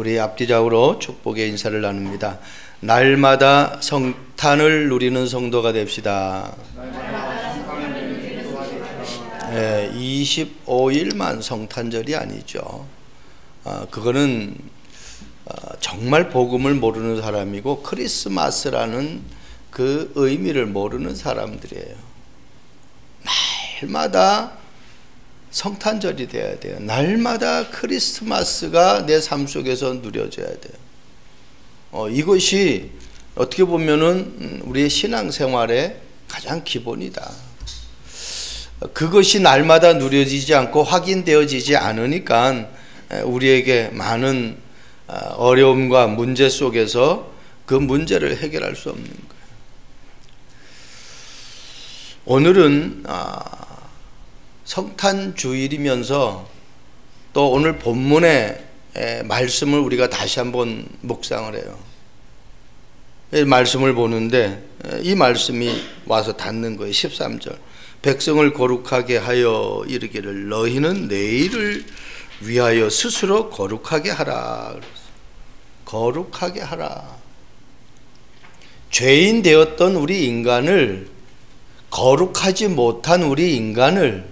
우리 앞뒤적으로 축복의 인사를 나눕니다. 날마다 성탄을 누리는 성도가 됩시다. 25일만 성탄절이 아니죠. 그거는 정말 복음을 모르는 사람이고 크리스마스라는 그 의미를 모르는 사람들이에요. 날마다 성탄절이 돼야 돼요. 날마다 크리스마스가 내 삶 속에서 누려져야 돼요. 이것이 어떻게 보면은 우리의 신앙생활의 가장 기본이다. 그것이 날마다 누려지지 않고 확인되어지지 않으니까 우리에게 많은 어려움과 문제 속에서 그 문제를 해결할 수 없는 거예요. 오늘은 성탄주일이면서 또 오늘 본문의 말씀을 우리가 다시 한번 묵상을 해요. 이 말씀을 보는데 이 말씀이 와서 닿는 거예요. 13절. 백성을 거룩하게 하여 이르기를 너희는 내일을 위하여 스스로 거룩하게 하라. 거룩하게 하라. 죄인 되었던 우리 인간을, 거룩하지 못한 우리 인간을,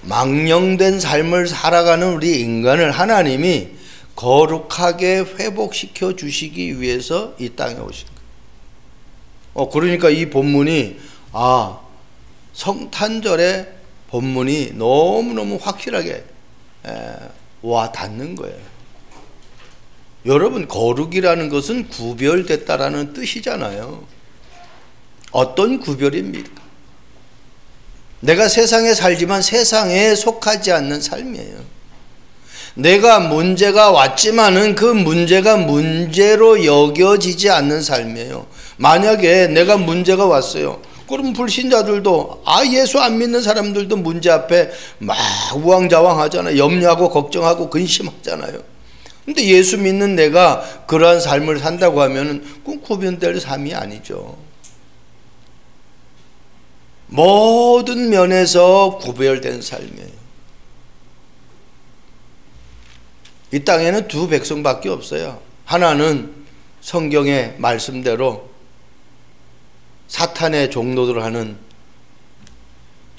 망령된 삶을 살아가는 우리 인간을 하나님이 거룩하게 회복시켜 주시기 위해서 이 땅에 오신 거예요. 그러니까 이 본문이 성탄절의 본문이 너무너무 확실하게 와 닿는 거예요. 여러분, 거룩이라는 것은 구별됐다라는 뜻이잖아요. 어떤 구별입니까? 내가 세상에 살지만 세상에 속하지 않는 삶이에요. 내가 문제가 왔지만은 그 문제가 문제로 여겨지지 않는 삶이에요. 만약에 내가 문제가 왔어요. 그럼 불신자들도, 예수 안 믿는 사람들도 문제 앞에 막 우왕좌왕하잖아요. 염려하고 걱정하고 근심하잖아요. 근데 예수 믿는 내가 그러한 삶을 산다고 하면은 그건 구별될 삶이 아니죠. 모든 면에서 구별된 삶이에요. 이 땅에는 두 백성밖에 없어요. 하나는 성경의 말씀대로 사탄의 종노를 하는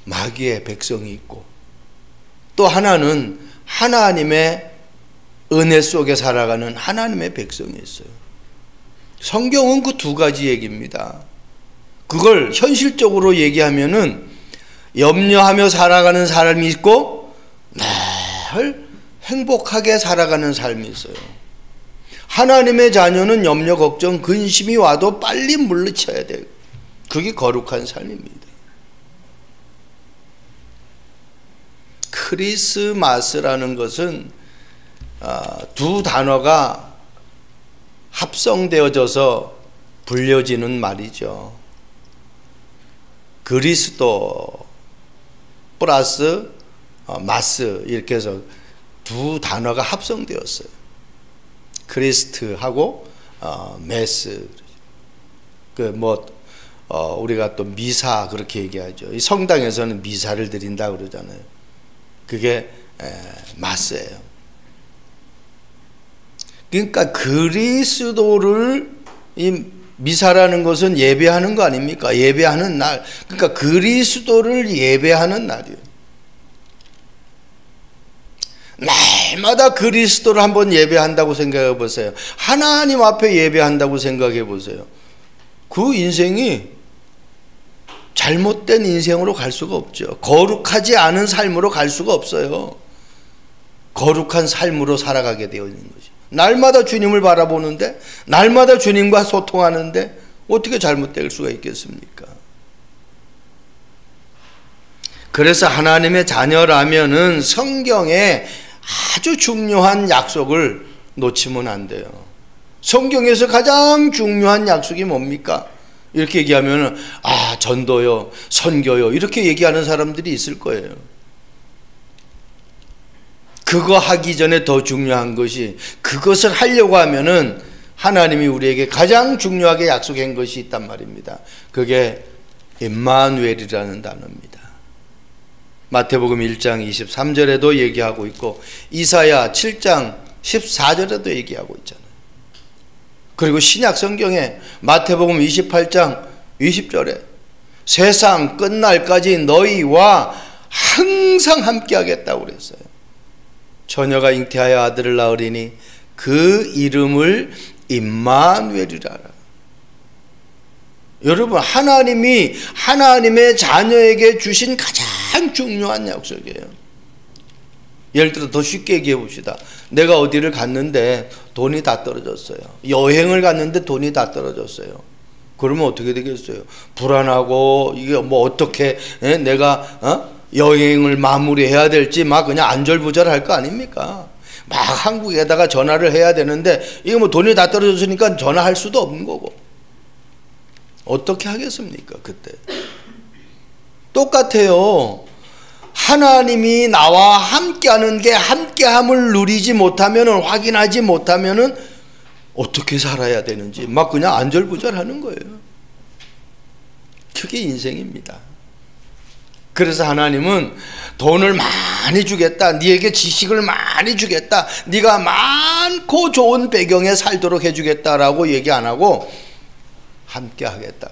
마귀의 백성이 있고, 또 하나는 하나님의 은혜 속에 살아가는 하나님의 백성이 있어요. 성경은 그 두 가지 얘기입니다. 그걸 현실적으로 얘기하면은 염려하며 살아가는 사람이 있고 늘 행복하게 살아가는 삶이 있어요. 하나님의 자녀는 염려, 걱정, 근심이 와도 빨리 물리쳐야 돼요. 그게 거룩한 삶입니다. 크리스마스라는 것은 두 단어가 합성되어져서 불려지는 말이죠. 그리스도 플러스 마스 이렇게 해서 두 단어가 합성되었어요. 크리스트하고 메스. 우리가 또 미사 그렇게 얘기하죠. 이 성당에서는 미사를 드린다 그러잖아요. 그게 마스예요. 그러니까 그리스도를 이 미사라는 것은 예배하는 거 아닙니까? 예배하는 날. 그러니까 그리스도를 예배하는 날이에요. 날마다 그리스도를 한번 예배한다고 생각해 보세요. 하나님 앞에 예배한다고 생각해 보세요. 그 인생이 잘못된 인생으로 갈 수가 없죠. 거룩하지 않은 삶으로 갈 수가 없어요. 거룩한 삶으로 살아가게 되어 있는 거죠. 날마다 주님을 바라보는데, 날마다 주님과 소통하는데 어떻게 잘못될 수가 있겠습니까? 그래서 하나님의 자녀라면은 성경에 아주 중요한 약속을 놓치면 안 돼요. 성경에서 가장 중요한 약속이 뭡니까? 이렇게 얘기하면은 전도요, 선교요 이렇게 얘기하는 사람들이 있을 거예요. 그거 하기 전에 더 중요한 것이, 그것을 하려고 하면은 하나님이 우리에게 가장 중요하게 약속한 것이 있단 말입니다. 그게 임마누엘이라는 단어입니다. 마태복음 1장 23절에도 얘기하고 있고 이사야 7장 14절에도 얘기하고 있잖아요. 그리고 신약 성경에 마태복음 28장 20절에 세상 끝날까지 너희와 항상 함께 하겠다고 그랬어요. 처녀가 잉태하여 아들을 낳으리니 그 이름을 임마누엘이라. 여러분, 하나님이 하나님의 자녀에게 주신 가장 중요한 약속이에요. 예를 들어 더 쉽게 얘기해 봅시다. 내가 어디를 갔는데 돈이 다 떨어졌어요. 여행을 갔는데 돈이 다 떨어졌어요. 그러면 어떻게 되겠어요? 불안하고 이게 뭐 어떻게 내가 여행을 마무리해야 될지 막 그냥 안절부절할 거 아닙니까? 막 한국에다가 전화를 해야 되는데 이게 뭐 돈이 다 떨어졌으니까 전화할 수도 없는 거고 어떻게 하겠습니까? 그때 똑같아요. 하나님이 나와 함께하는 게 함께함을 누리지 못하면은 확인하지 못하면은 어떻게 살아야 되는지 막 그냥 안절부절하는 거예요. 그게 인생입니다. 그래서 하나님은 돈을 많이 주겠다, 네게 지식을 많이 주겠다, 네가 많고 좋은 배경에 살도록 해주겠다라고 얘기 안 하고 함께 하겠다.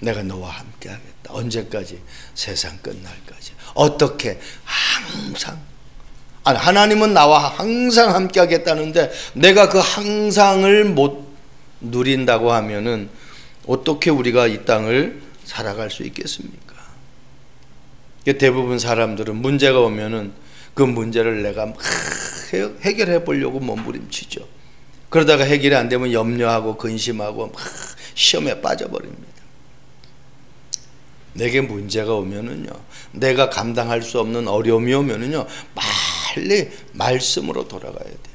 내가 너와 함께 하겠다. 언제까지? 세상 끝날까지. 어떻게? 항상. 아니, 하나님은 나와 항상 함께 하겠다는데 내가 그 항상을 못 누린다고 하면은 어떻게 우리가 이 땅을 살아갈 수 있겠습니까? 대부분 사람들은 문제가 오면은 그 문제를 내가 해결해 보려고 몸부림치죠. 그러다가 해결이 안 되면 염려하고 근심하고 시험에 빠져버립니다. 내게 문제가 오면은요, 내가 감당할 수 없는 어려움이 오면은요, 빨리 말씀으로 돌아가야 돼.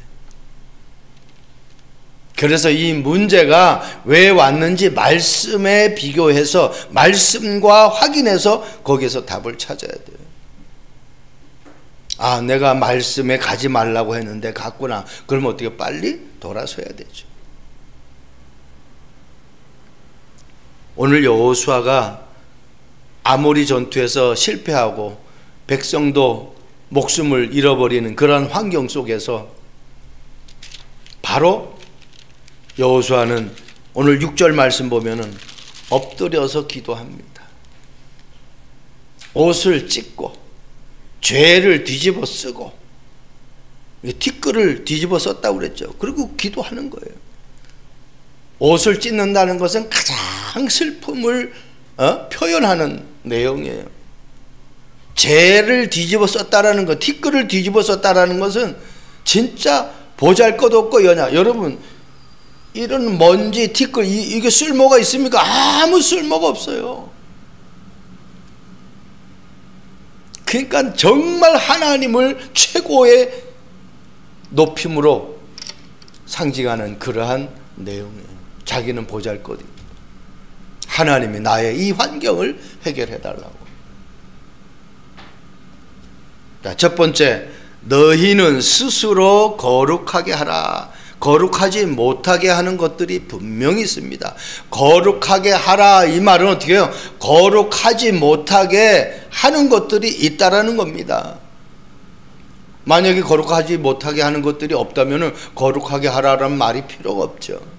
그래서 이 문제가 왜 왔는지 말씀에 비교해서 말씀과 확인해서 거기에서 답을 찾아야 돼요. 아, 내가 말씀에 가지 말라고 했는데 갔구나. 그러면 어떻게 빨리 돌아서야 되죠. 오늘 여호수아가 아모리 전투에서 실패하고 백성도 목숨을 잃어버리는 그런 환경 속에서 바로 여호수아는 오늘 6절 말씀 보면은 엎드려서 기도합니다. 옷을 찢고 죄를 뒤집어 쓰고 티끌을 뒤집어 썼다고 그랬죠. 그리고 기도하는 거예요. 옷을 찢는다는 것은 가장 슬픔을 표현하는 내용이에요. 죄를 뒤집어 썼다라는 것, 티끌을 뒤집어 썼다라는 것은 진짜 보잘것없고 여러분, 이런 먼지, 티끌, 이게 쓸모가 있습니까? 아무 쓸모가 없어요. 그러니까 정말 하나님을 최고의 높임으로 상징하는 그러한 내용이에요. 자기는 보잘것이 하나님이 나의 이 환경을 해결해 달라고. 자, 첫 번째, 너희는 스스로 거룩하게 하라. 거룩하지 못하게 하는 것들이 분명히 있습니다. 거룩하게 하라, 이 말은 어떻게 해요? 거룩하지 못하게 하는 것들이 있다라는 겁니다. 만약에 거룩하지 못하게 하는 것들이 없다면 거룩하게 하라라는 말이 필요가 없죠.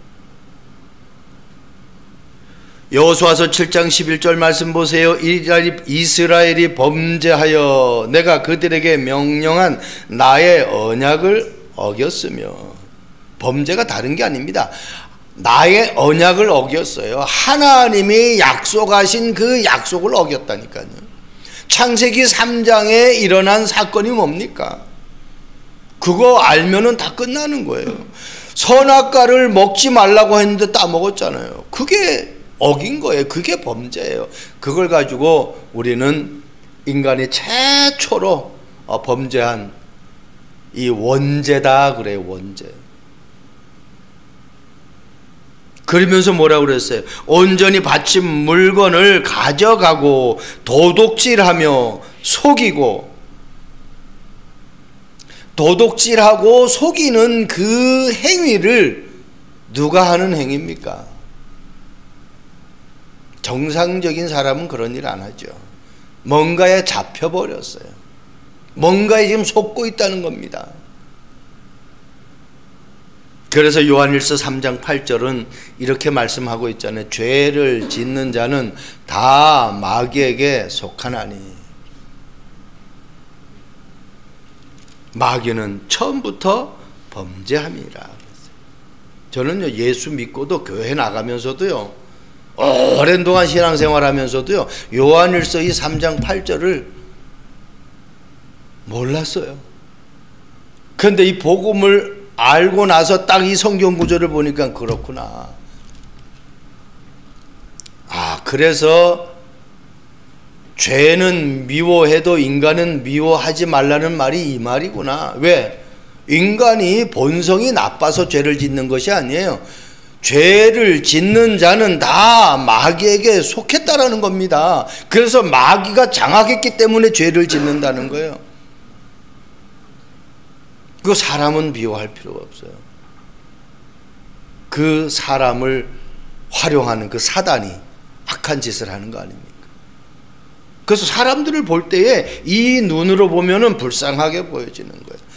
여호수아서 7장 11절 말씀 보세요. 이스라엘이 범죄하여 내가 그들에게 명령한 나의 언약을 어겼으며, 범죄가 다른 게 아닙니다. 나의 언약을 어겼어요. 하나님이 약속하신 그 약속을 어겼다니까요. 창세기 3장에 일어난 사건이 뭡니까? 그거 알면은 다 끝나는 거예요. 선악과를 먹지 말라고 했는데 따먹었잖아요. 그게 어긴 거예요. 그게 범죄예요. 그걸 가지고 우리는 인간이 최초로 범죄한 이 원죄다 그래요. 원죄. 그러면서 뭐라고 그랬어요? 온전히 바친 물건을 가져가고 도둑질하며 속이고, 도둑질하고 속이는 그 행위를 누가 하는 행위입니까? 정상적인 사람은 그런 일 안 하죠. 뭔가에 잡혀버렸어요. 뭔가에 지금 속고 있다는 겁니다. 그래서 요한일서 3장 8절은 이렇게 말씀하고 있잖아요. 죄를 짓는 자는 다 마귀에게 속하나니. 마귀는 처음부터 범죄함이라. 저는요, 예수 믿고도 교회 나가면서도요, 오랜 동안 신앙생활 하면서도요, 요한일서 이 3장 8절을 몰랐어요. 그런데 이 복음을 알고 나서 딱 이 성경 구절을 보니까 그렇구나. 그래서 죄는 미워해도 인간은 미워하지 말라는 말이 이 말이구나. 왜? 인간이 본성이 나빠서 죄를 짓는 것이 아니에요. 죄를 짓는 자는 다 마귀에게 속했다라는 겁니다. 그래서 마귀가 장악했기 때문에 죄를 짓는다는 거예요. 그 사람은 미워할 필요가 없어요. 그 사람을 활용하는 그 사단이 악한 짓을 하는 거 아닙니까? 그래서 사람들을 볼 때에 이 눈으로 보면은 불쌍하게 보여지는 거예요.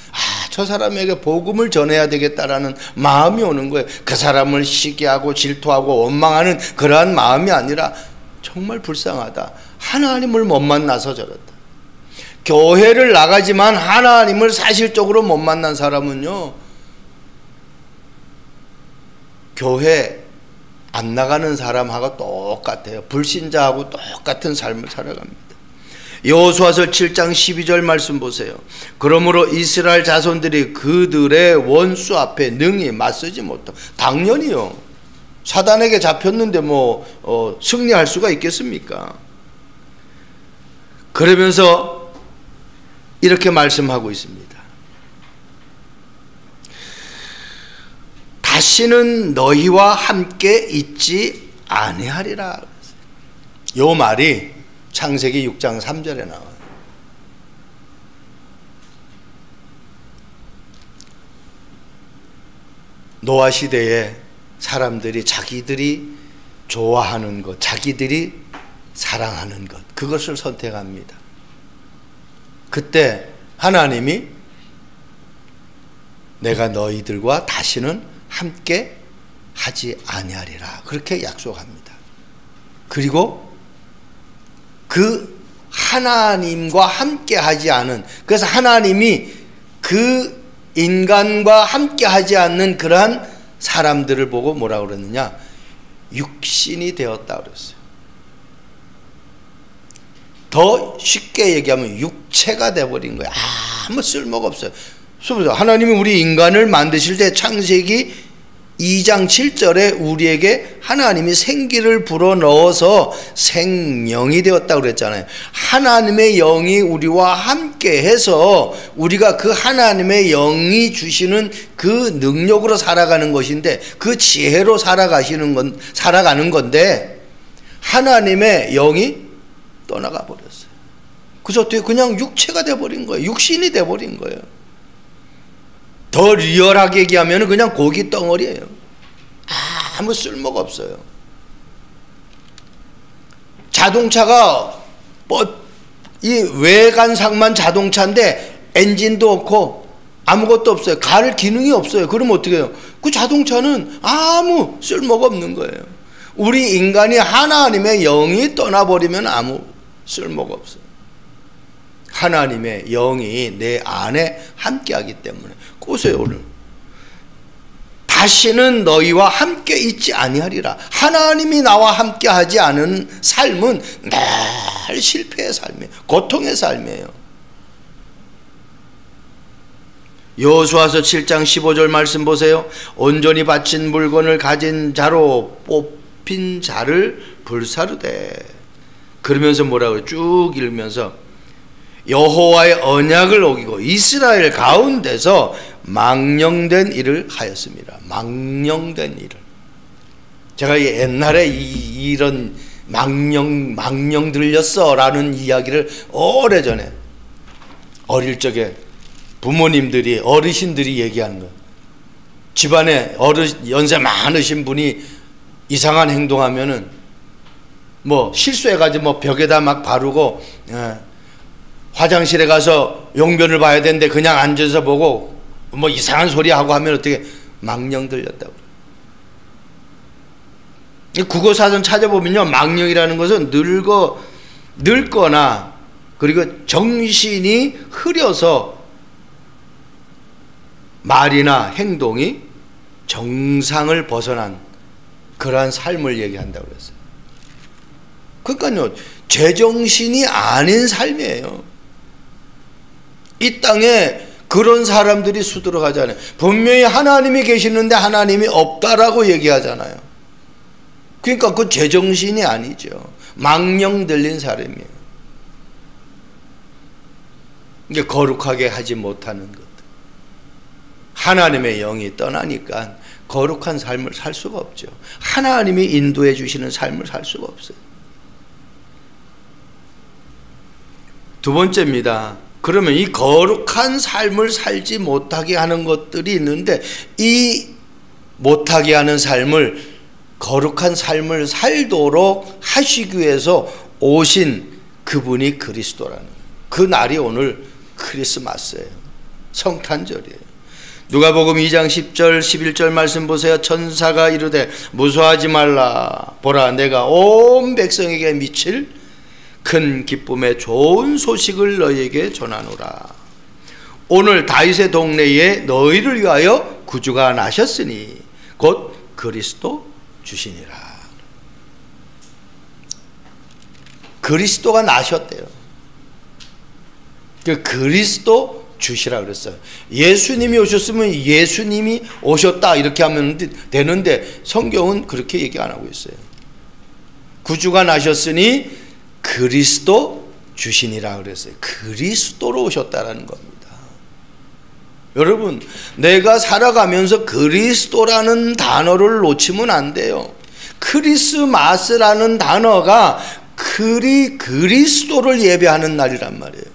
저 사람에게 복음을 전해야 되겠다라는 마음이 오는 거예요. 그 사람을 시기하고 질투하고 원망하는 그러한 마음이 아니라 정말 불쌍하다. 하나님을 못 만나서 저렇다. 교회를 나가지만 하나님을 사실적으로 못 만난 사람은요, 교회 안 나가는 사람하고 똑같아요. 불신자하고 똑같은 삶을 살아갑니다. 여호수아서 7장 12절 말씀 보세요. 그러므로 이스라엘 자손들이 그들의 원수 앞에 능히 맞서지 못하고. 당연히요. 사단에게 잡혔는데 승리할 수가 있겠습니까? 그러면서 이렇게 말씀하고 있습니다. 다시는 너희와 함께 있지 아니하리라. 요 말이 창세기 6장 3절에 나와요. 노아 시대에 사람들이 자기들이 좋아하는 것, 자기들이 사랑하는 것, 그것을 선택합니다. 그때 하나님이 내가 너희들과 다시는 함께 하지 아니하리라, 그렇게 약속합니다. 그리고 그 하나님과 함께 하지 않은, 그래서 하나님이 그 인간과 함께 하지 않는 그러한 사람들을 보고 뭐라고 그랬느냐, 육신이 되었다 그랬어요. 더 쉽게 얘기하면 육체가 되어버린 거예요. 아무 쓸모가 없어요. 하나님이 우리 인간을 만드실 때 창세기 2장 7절에 우리에게 하나님이 생기를 불어넣어서 생명이 되었다고 그랬잖아요. 하나님의 영이 우리와 함께 해서 우리가 그 하나님의 영이 주시는 그 능력으로 살아가는 것인데, 그 지혜로 살아가는 건데, 하나님의 영이 떠나가 버렸어요. 그래서 어떻게 그냥 육체가 되어버린 거예요. 육신이 되어버린 거예요. 더 리얼하게 얘기하면 그냥 고기 덩어리예요. 아무 쓸모가 없어요. 자동차가 이 외관상만 자동차인데 엔진도 없고 아무것도 없어요. 갈 기능이 없어요. 그럼 어떻게 해요? 그 자동차는 아무 쓸모가 없는 거예요. 우리 인간이 하나님의 영이 떠나버리면 아무 쓸모가 없어요. 하나님의 영이 내 안에 함께하기 때문에. 보세요, 오늘 다시는 너희와 함께 있지 아니하리라. 하나님이 나와 함께하지 않은 삶은 늘 실패의 삶이에요. 고통의 삶이에요. 여호수아서 7장 15절 말씀 보세요. 온전히 바친 물건을 가진 자로 뽑힌 자를 불사르되. 그러면서 뭐라고 쭉 읽으면서 여호와의 언약을 어기고 이스라엘 가운데서 망령된 일을 하였습니다. 망령된 일을. 제가 옛날에 이런 망령 들렸어 라는 이야기를 오래전에 어릴 적에 부모님들이, 어르신들이 얘기하는 거예요. 집안에 연세 많으신 분이 이상한 행동하면은 실수해가지고 벽에다 막 바르고, 화장실에 가서 용변을 봐야 되는데 그냥 앉아서 보고 이상한 소리 하고 하면 어떻게 망령 들렸다고. 국어사전 찾아보면요, 망령이라는 것은 늙거나 그리고 정신이 흐려서 말이나 행동이 정상을 벗어난 그러한 삶을 얘기한다고 그랬어요. 그러니까요, 제정신이 아닌 삶이에요. 이 땅에 그런 사람들이 수두룩하잖아요. 분명히 하나님이 계시는데 하나님이 없다라고 얘기하잖아요. 그러니까 그 제정신이 아니죠. 망령 들린 사람이에요. 이게 거룩하게 하지 못하는 것. 하나님의 영이 떠나니까 거룩한 삶을 살 수가 없죠. 하나님이 인도해 주시는 삶을 살 수가 없어요. 두 번째입니다. 그러면 이 거룩한 삶을 살지 못하게 하는 것들이 있는데, 이 못하게 하는 삶을, 거룩한 삶을 살도록 하시기 위해서 오신 그분이 그리스도라는, 그 날이 오늘 크리스마스예요. 성탄절이에요. 누가복음 2장 10절 11절 말씀 보세요. 천사가 이르되 무서워하지 말라. 보라, 내가 온 백성에게 미칠 큰 기쁨의 좋은 소식을 너희에게 전하노라. 오늘 다윗의 동네에 너희를 위하여 구주가 나셨으니 곧 그리스도 주시니라. 그리스도가 나셨대요. 그 그리스도 주시라 그랬어요. 예수님이 오셨으면 예수님이 오셨다 이렇게 하면 되는데, 성경은 그렇게 얘기 안 하고 있어요. 구주가 나셨으니 그리스도 주시니라 그랬어요. 그리스도로 오셨다라는 겁니다. 여러분, 내가 살아가면서 그리스도라는 단어를 놓치면 안 돼요. 크리스마스라는 단어가 그리스도를 예배하는 날이란 말이에요.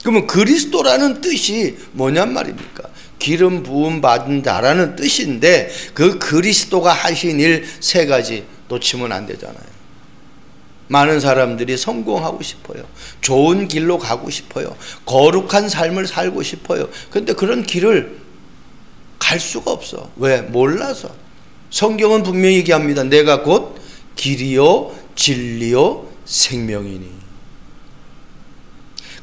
그러면 그리스도라는 뜻이 뭐냔 말입니까? 기름 부음 받은 자라는 뜻인데, 그 그리스도가 하신 일 세 가지 놓치면 안 되잖아요. 많은 사람들이 성공하고 싶어요. 좋은 길로 가고 싶어요. 거룩한 삶을 살고 싶어요. 그런데 그런 길을 갈 수가 없어. 왜? 몰라서. 성경은 분명히 얘기합니다. 내가 곧 길이요 진리요 생명이니.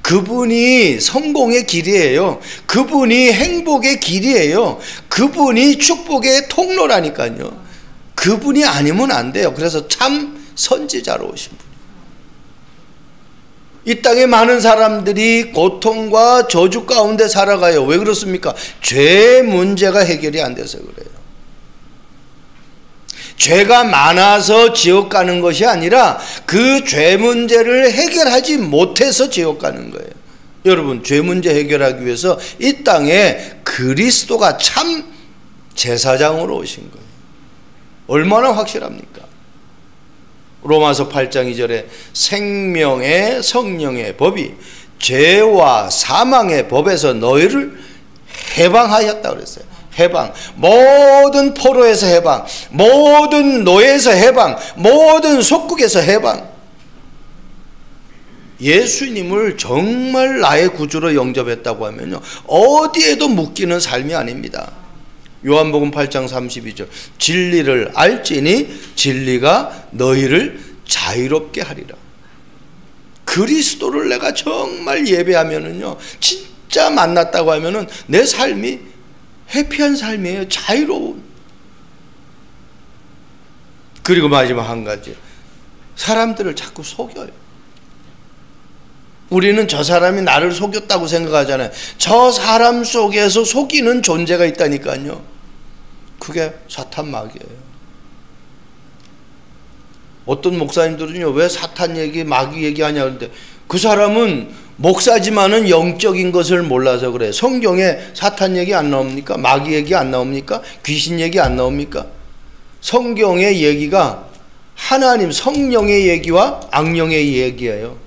그분이 성공의 길이에요. 그분이 행복의 길이에요. 그분이 축복의 통로라니까요. 그분이 아니면 안 돼요. 그래서 참 선지자로 오신 분. 이 땅에 많은 사람들이 고통과 저주 가운데 살아가요. 왜 그렇습니까? 죄 문제가 해결이 안 돼서 그래요. 죄가 많아서 지옥 가는 것이 아니라 그 죄 문제를 해결하지 못해서 지옥 가는 거예요. 여러분, 죄 문제 해결하기 위해서 이 땅에 그리스도가 참 제사장으로 오신 거예요. 얼마나 확실합니까? 로마서 8장 2절에 생명의 성령의 법이 죄와 사망의 법에서 너희를 해방하였다 그랬어요. 해방, 모든 포로에서 해방, 모든 노예에서 해방, 모든 속국에서 해방. 예수님을 정말 나의 구주로 영접했다고 하면요, 어디에도 묶이는 삶이 아닙니다. 요한복음 8장 32절 진리를 알지니 진리가 너희를 자유롭게 하리라. 그리스도를 내가 정말 예배하면은요, 진짜 만났다고 하면은 내 삶이 해피한 삶이에요. 자유로운. 그리고 마지막 한 가지, 사람들을 자꾸 속여요. 우리는 저 사람이 나를 속였다고 생각하잖아요. 저 사람 속에서 속이는 존재가 있다니까요. 그게 사탄 마귀예요. 어떤 목사님들은요, 왜 사탄 얘기, 마귀 얘기하냐 그러는데, 그 사람은 목사지만은 영적인 것을 몰라서 그래요. 성경에 사탄 얘기 안 나옵니까? 마귀 얘기 안 나옵니까? 귀신 얘기 안 나옵니까? 성경의 얘기가 하나님 성령의 얘기와 악령의 얘기예요.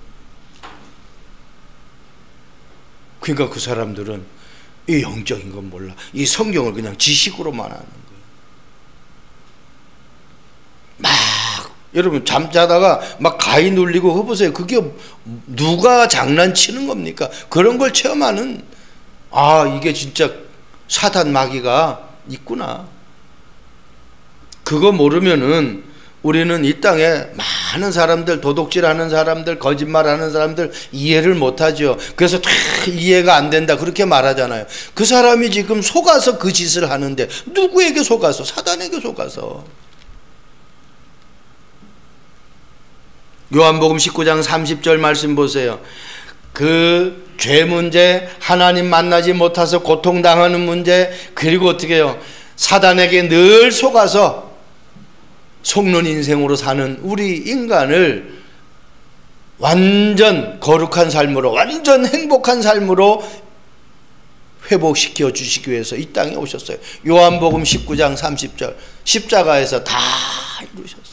그러니까 그 사람들은 이 영적인 건 몰라. 이 성경을 그냥 지식으로만 하는 거예요. 막 여러분 잠자다가 막 가위 눌리고 그거 보세요. 그게 누가 장난치는 겁니까? 그런 걸 체험하는, 아, 이게 진짜 사탄 마귀가 있구나. 그거 모르면은 우리는 이 땅에 많은 사람들, 도둑질하는 사람들, 거짓말하는 사람들 이해를 못하죠. 그래서 이해가 안 된다 그렇게 말하잖아요. 그 사람이 지금 속아서 그 짓을 하는데 누구에게 속아서? 사단에게 속아서. 요한복음 19장 30절 말씀 보세요. 그 죄 문제, 하나님 만나지 못해서 고통당하는 문제, 그리고 어떻게 해요? 사단에게 늘 속아서 속는 인생으로 사는 우리 인간을 완전 거룩한 삶으로, 완전 행복한 삶으로 회복시켜 주시기 위해서 이 땅에 오셨어요. 요한복음 19장 30절 십자가에서 다 이루셨어요.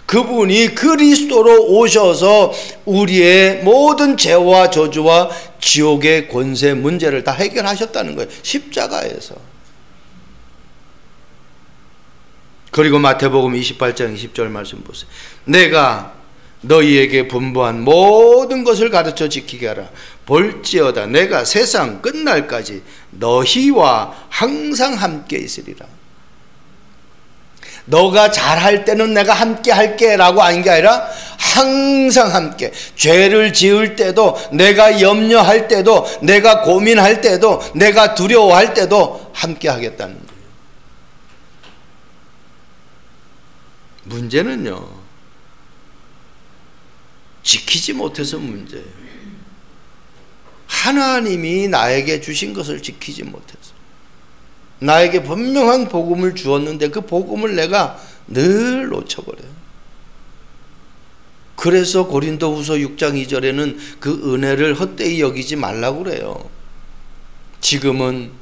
그분이 그리스도로 오셔서 우리의 모든 죄와 저주와 지옥의 권세 문제를 다 해결하셨다는 거예요. 십자가에서. 그리고 마태복음 28장 20절 말씀 보세요. 내가 너희에게 분부한 모든 것을 가르쳐 지키게 하라. 볼지어다 내가 세상 끝날까지 너희와 항상 함께 있으리라. 너가 잘할 때는 내가 함께 할게 라고 하는 게 아니라 항상 함께, 죄를 지을 때도, 내가 염려할 때도, 내가 고민할 때도, 내가 두려워할 때도 함께 하겠다는 거예요. 문제는요, 지키지 못해서 문제예요. 하나님이 나에게 주신 것을 지키지 못해서, 나에게 분명한 복음을 주었는데 그 복음을 내가 늘 놓쳐버려요. 그래서 고린도후서 6장 2절에는 그 은혜를 헛되이 여기지 말라고 그래요. 지금은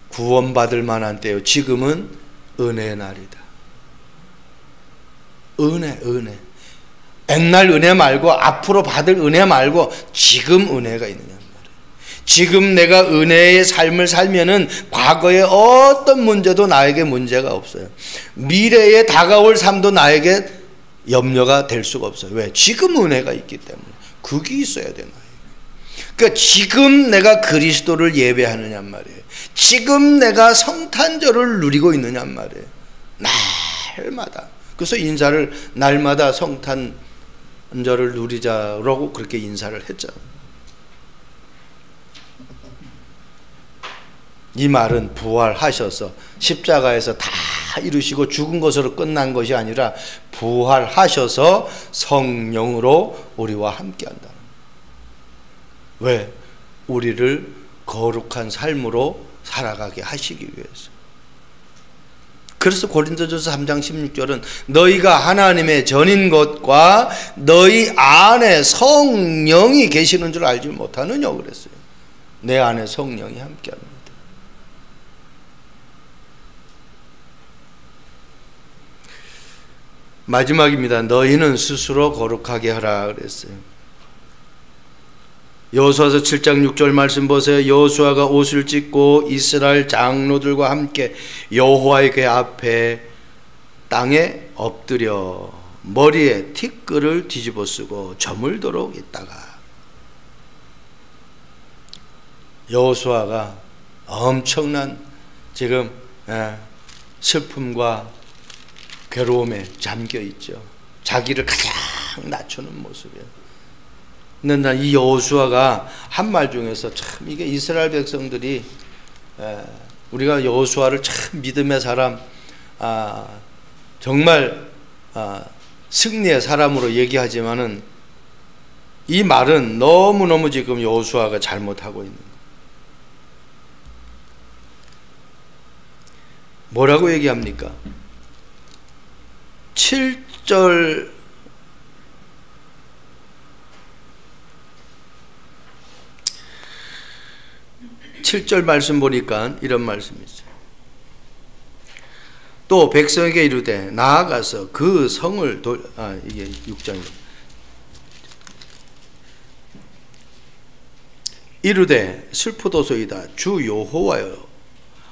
구원받을 만한 때요. 지금은 은혜의 날이다. 은혜. 옛날 은혜 말고, 앞으로 받을 은혜 말고 지금 은혜가 있느냐 말이에요. 지금 내가 은혜의 삶을 살면은 과거의 어떤 문제도 나에게 문제가 없어요. 미래에 다가올 삶도 나에게 염려가 될 수가 없어요. 왜? 지금 은혜가 있기 때문에. 그게 있어야 되나요? 그러니까 지금 내가 그리스도를 예배하느냐 말이에요. 지금 내가 성탄절을 누리고 있느냐 말이에요. 날마다. 그래서 인사를 날마다 성탄절을 누리자라고 그렇게 인사를 했잖아요. 이 말은 부활하셔서 십자가에서 다 이루시고 죽은 것으로 끝난 것이 아니라 부활하셔서 성령으로 우리와 함께한다. 왜? 우리를 거룩한 삶으로 살아가게 하시기 위해서. 그래서 고린도전서 3장 16절은 너희가 하나님의 전인 것과 너희 안에 성령이 계시는 줄 알지 못하느냐 그랬어요. 내 안에 성령이 함께합니다. 마지막입니다. 너희는 스스로 거룩하게 하라 그랬어요. 여호수아서 7장 6절 말씀 보세요. 여호수아가 옷을 찢고 이스라엘 장로들과 함께 여호와의 궤 앞에 땅에 엎드려 머리에 티끌을 뒤집어 쓰고 저물도록 있다가, 여호수아가 엄청난 지금 슬픔과 괴로움에 잠겨 있죠. 자기를 가장 낮추는 모습이에요. 근데 난 이 여호수아가 한 말 중에서 참, 이게 이스라엘 백성들이, 우리가 여호수아를 참 믿음의 사람, 정말 승리의 사람으로 얘기하지만은 이 말은 너무너무 지금 여호수아가 잘못하고 있는 거예요. 뭐라고 얘기합니까? 7절 말씀 보니까 이런 말씀이 있어요. 또 백성에게 이르되 나아가서 그 성을 이게 6장이에요. 이르되 슬프도소이다. 주 여호와여,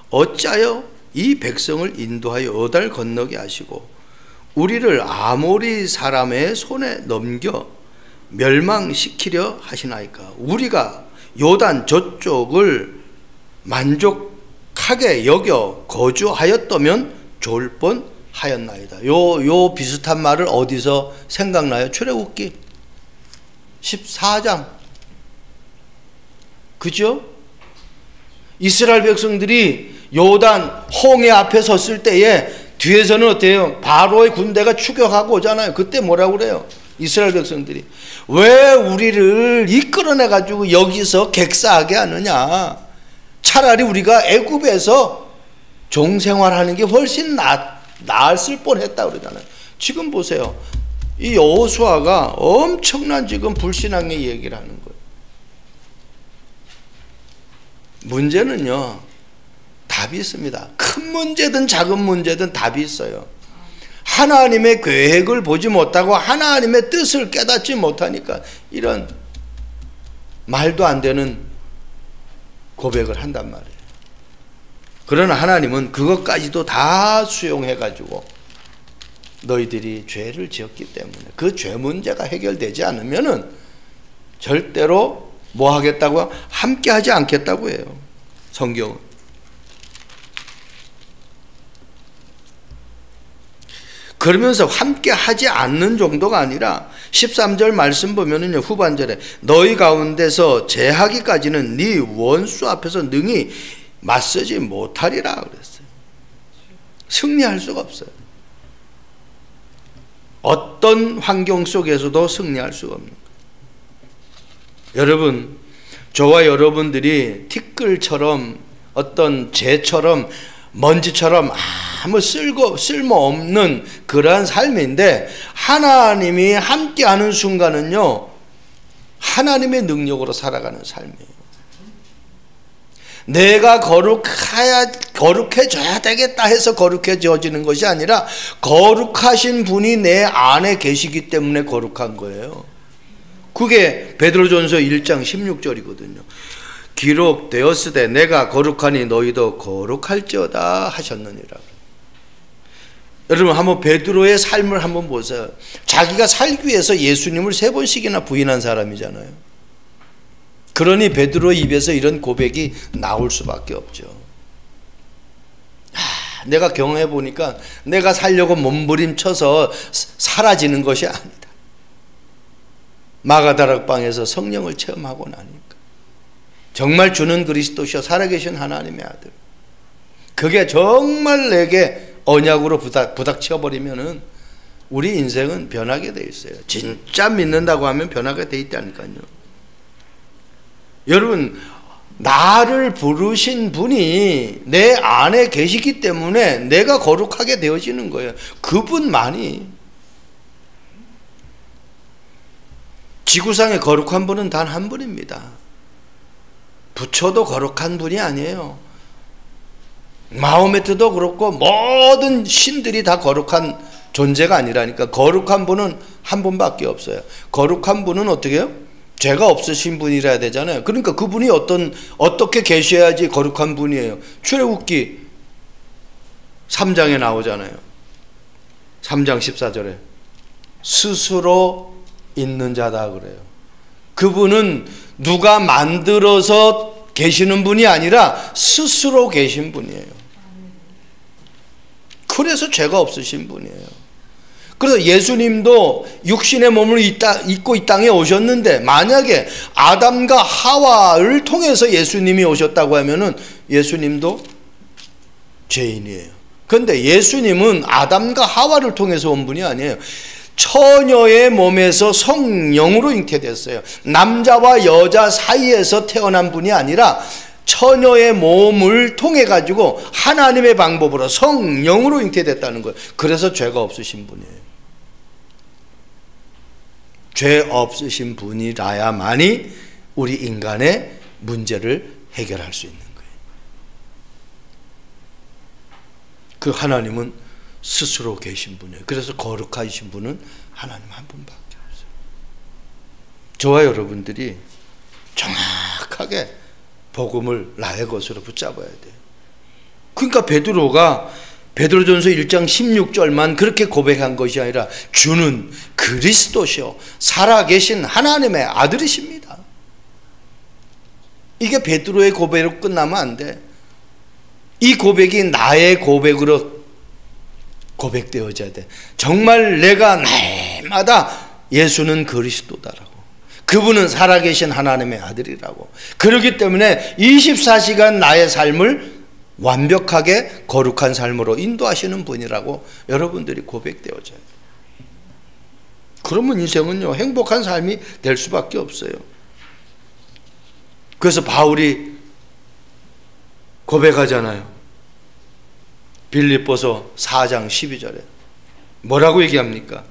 어찌하여 이 백성을 인도하여 어달 건너게 하시고 우리를 아모리 사람의 손에 넘겨 멸망시키려 하시나이까. 우리가 요단 저쪽을 만족하리까 악하게 여겨 거주하였다면 좋을 뻔 하였나이다. 요 비슷한 말을 어디서 생각나요? 출애굽기 14장. 그죠? 이스라엘 백성들이 요단 홍해 앞에 섰을 때에 뒤에서는 어때요? 바로의 군대가 추격하고 오잖아요. 그때 뭐라고 그래요? 이스라엘 백성들이 왜 우리를 이끌어내 가지고 여기서 객사하게 하느냐? 차라리 우리가 애굽에서 종생활하는 게 훨씬 나았을 뻔했다 그러잖아요. 지금 보세요. 이 여호수아가 엄청난 지금 불신앙의 얘기를 하는 거예요. 문제는요, 답이 있습니다. 큰 문제든 작은 문제든 답이 있어요. 하나님의 계획을 보지 못하고 하나님의 뜻을 깨닫지 못하니까 이런 말도 안 되는 고백을 한단 말이에요. 그러나 하나님은 그것까지도 다 수용해 가지고 너희들이 죄를 지었기 때문에 그 죄 문제가 해결되지 않으면은 절대로 뭐 하겠다고요? 함께 하지 않겠다고 해요. 성경은. 그러면서 함께 하지 않는 정도가 아니라 13절 말씀 보면은요, 후반절에 너희 가운데서 제하기까지는 네 원수 앞에서 능히 맞서지 못하리라 그랬어요. 승리할 수가 없어요. 어떤 환경 속에서도 승리할 수가 없는 거예요. 여러분, 저와 여러분들이 티끌처럼 어떤 재처럼 먼지처럼 아무 쓸모없는 그러한 삶인데 하나님이 함께하는 순간은요, 하나님의 능력으로 살아가는 삶이에요. 내가 거룩해져야 되겠다 해서 거룩해져지는 것이 아니라 거룩하신 분이 내 안에 계시기 때문에 거룩한 거예요. 그게 베드로전서 1장 16절이거든요. 기록되었으되 내가 거룩하니 너희도 거룩할지어다 하셨느니라. 여러분, 한번 베드로의 삶을 한번 보세요. 자기가 살기 위해서 예수님을 3번씩이나 부인한 사람이잖아요. 그러니 베드로의 입에서 이런 고백이 나올 수밖에 없죠. 내가 경험해 보니까 내가 살려고 몸부림쳐서 사라지는 것이 아니다. 마가다락방에서 성령을 체험하고 나니까 정말 주는 그리스도시여 살아계신 하나님의 아들, 그게 정말 내게 언약으로 부닥쳐버리면은 우리 인생은 변하게 돼 있어요. 진짜 믿는다고 하면 변하게 돼 있다니까요. 여러분, 나를 부르신 분이 내 안에 계시기 때문에 내가 거룩하게 되어지는 거예요. 그분만이. 지구상에 거룩한 분은 단 한 분입니다. 부처도 거룩한 분이 아니에요. 마호메트도 그렇고 모든 신들이 다 거룩한 존재가 아니라니까. 거룩한 분은 한 분밖에 없어요. 거룩한 분은 어떻게 해요? 죄가 없으신 분이라 해야 되잖아요. 그러니까 그분이 어떻게 계셔야지 거룩한 분이에요. 출애굽기 3장에 나오잖아요. 3장 14절에 스스로 있는 자다 그래요. 그분은 누가 만들어서 계시는 분이 아니라 스스로 계신 분이에요. 그래서 죄가 없으신 분이에요. 그래서 예수님도 육신의 몸을 입고 이 땅에 오셨는데 만약에 아담과 하와를 통해서 예수님이 오셨다고 하면은 예수님도 죄인이에요. 그런데 예수님은 아담과 하와를 통해서 온 분이 아니에요. 처녀의 몸에서 성령으로 잉태됐어요. 남자와 여자 사이에서 태어난 분이 아니라 처녀의 몸을 통해 가지고 하나님의 방법으로 성령으로 잉태됐다는 거예요. 그래서 죄가 없으신 분이에요. 죄 없으신 분이라야만이 우리 인간의 문제를 해결할 수 있는 거예요. 그 하나님은 스스로 계신 분이에요. 그래서 거룩하신 분은 하나님 한 분밖에 없어요. 저와 여러분들이 정확하게 복음을 나의 것으로 붙잡아야 돼요. 그러니까 베드로전서 1장 16절만 그렇게 고백한 것이 아니라 주는 그리스도시요 살아계신 하나님의 아들이십니다. 이게 베드로의 고백으로 끝나면 안 돼. 이 고백이 나의 고백으로 고백되어져야 돼. 정말 내가 날마다 예수는 그리스도다라고, 그분은 살아계신 하나님의 아들이라고, 그렇기 때문에 24시간 나의 삶을 완벽하게 거룩한 삶으로 인도하시는 분이라고 여러분들이 고백되어져야 돼요. 그러면 인생은요 행복한 삶이 될 수밖에 없어요. 그래서 바울이 고백하잖아요. 빌립보서 4장 12절에 뭐라고 얘기합니까?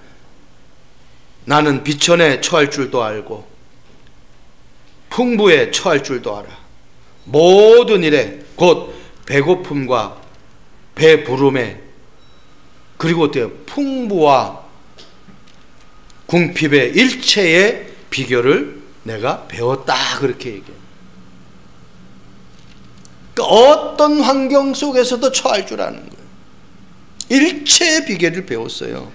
나는 비천에 처할 줄도 알고 풍부에 처할 줄도 알아. 모든 일에 곧 배고픔과 배부름에 그리고 어때요? 풍부와 궁핍의 일체의 비결을 내가 배웠다, 그렇게 얘기해요. 그러니까 어떤 환경 속에서도 처할 줄 아는 거예요. 일체의 비결을 배웠어요.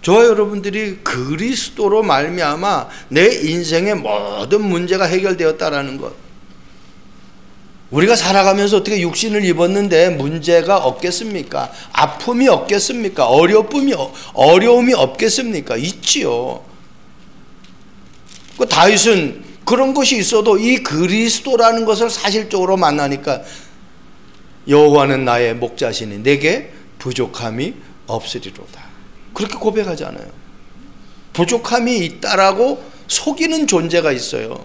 저와 여러분들이 그리스도로 말미암아 내 인생의 모든 문제가 해결되었다라는 것. 우리가 살아가면서 어떻게 육신을 입었는데 문제가 없겠습니까? 아픔이 없겠습니까? 어려움이 없겠습니까? 있지요. 그 다윗은 그런 것이 있어도 이 그리스도라는 것을 사실적으로 만나니까 여호와는 나의 목자시니 내게 부족함이 없으리로다, 그렇게 고백하잖아요. 부족함이 있다라고 속이는 존재가 있어요.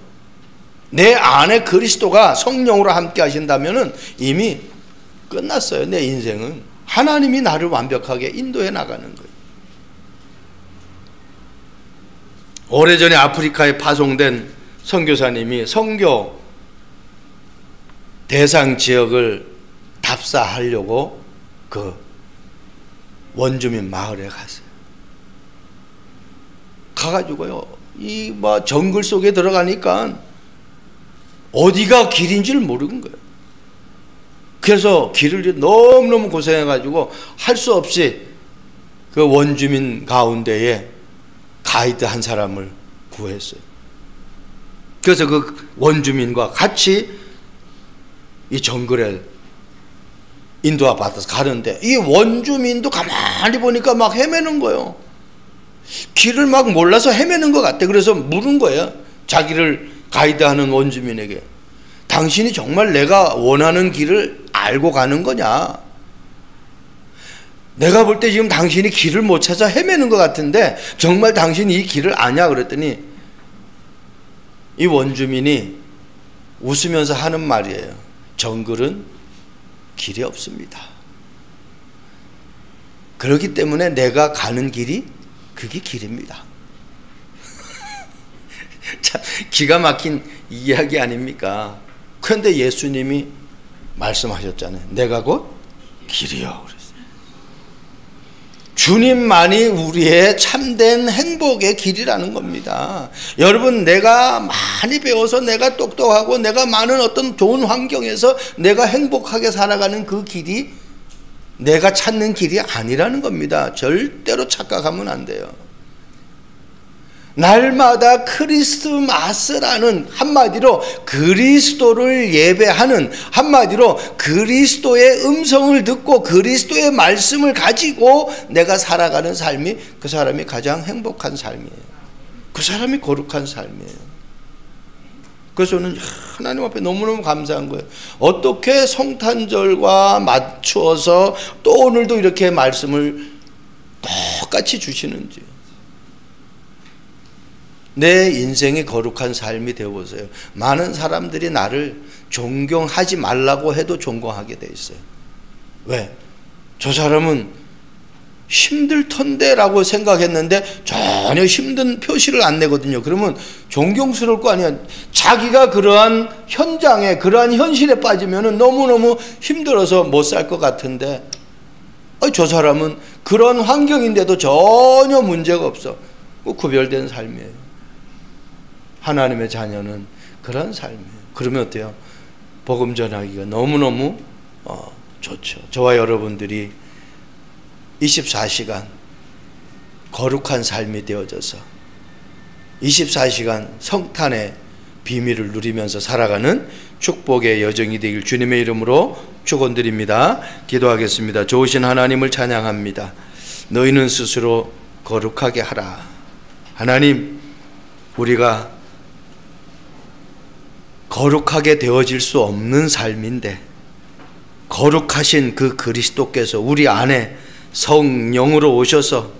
내 안에 그리스도가 성령으로 함께 하신다면 이미 끝났어요. 내 인생은 하나님이 나를 완벽하게 인도해 나가는 거예요. 오래전에 아프리카에 파송된 선교사님이 선교 대상 지역을 답사하려고 그 원주민 마을에 갔어요. 가가지고요, 이 뭐 정글 속에 들어가니까 어디가 길인지를 모르는 거예요. 그래서 길을 너무너무 고생해가지고 할 수 없이 그 원주민 가운데에 가이드 한 사람을 구했어요. 그래서 그 원주민과 같이 이 정글에 인도와 받아서 가는데 이 원주민도 가만히 보니까 막 헤매는 거예요. 길을 막 몰라서 헤매는 것 같아. 그래서 물은 거예요. 자기를 가이드하는 원주민에게, 당신이 정말 내가 원하는 길을 알고 가는 거냐? 내가 볼 때 지금 당신이 길을 못 찾아 헤매는 것 같은데 정말 당신이 이 길을 아냐? 그랬더니 이 원주민이 웃으면서 하는 말이에요. 정글은 길이 없습니다. 그렇기 때문에 내가 가는 길이 그게 길입니다. 참 기가 막힌 이야기 아닙니까? 그런데 예수님이 말씀하셨잖아요. 내가 곧 길이요 그랬어요. 주님만이 우리의 참된 행복의 길이라는 겁니다. 여러분, 내가 많이 배워서 내가 똑똑하고 내가 많은 어떤 좋은 환경에서 내가 행복하게 살아가는 그 길이 내가 찾는 길이 아니라는 겁니다. 절대로 착각하면 안 돼요. 날마다 크리스마스라는, 한마디로 그리스도를 예배하는, 한마디로 그리스도의 음성을 듣고 그리스도의 말씀을 가지고 내가 살아가는 삶이 그 사람이 가장 행복한 삶이에요. 그 사람이 거룩한 삶이에요. 그래서 저는 하나님 앞에 너무너무 감사한 거예요. 어떻게 성탄절과 맞추어서 또 오늘도 이렇게 말씀을 똑같이 주시는지. 내 인생이 거룩한 삶이 되어보세요. 많은 사람들이 나를 존경하지 말라고 해도 존경하게 돼 있어요. 왜? 저 사람은 힘들 텐데 라고 생각했는데 전혀 힘든 표시를 안 내거든요. 그러면 존경스러울 거 아니야. 자기가 그러한 현장에, 그러한 현실에 빠지면 너무너무 힘들어서 못 살 것 같은데 저 사람은 그런 환경인데도 전혀 문제가 없어. 구별된 삶이에요. 하나님의 자녀는 그런 삶이에요. 그러면 어때요? 복음 전하기가 너무너무 좋죠. 저와 여러분들이 24시간 거룩한 삶이 되어져서 24시간 성탄의 비밀을 누리면서 살아가는 축복의 여정이 되길 주님의 이름으로 축원드립니다. 기도하겠습니다. 좋으신 하나님을 찬양합니다. 너희는 스스로 거룩하게 하라. 하나님, 우리가 거룩하게 되어질 수 없는 삶인데 거룩하신 그 그리스도께서 우리 안에 성령으로 오셔서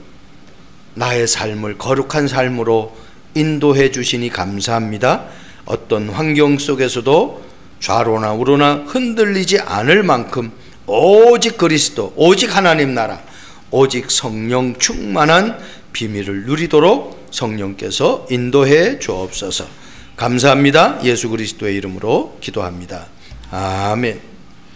나의 삶을 거룩한 삶으로 인도해 주시니 감사합니다. 어떤 환경 속에서도 좌로나 우로나 흔들리지 않을 만큼 오직 그리스도, 오직 하나님 나라, 오직 성령 충만한 비밀을 누리도록 성령께서 인도해 주옵소서. 감사합니다. 예수 그리스도의 이름으로 기도합니다. 아멘.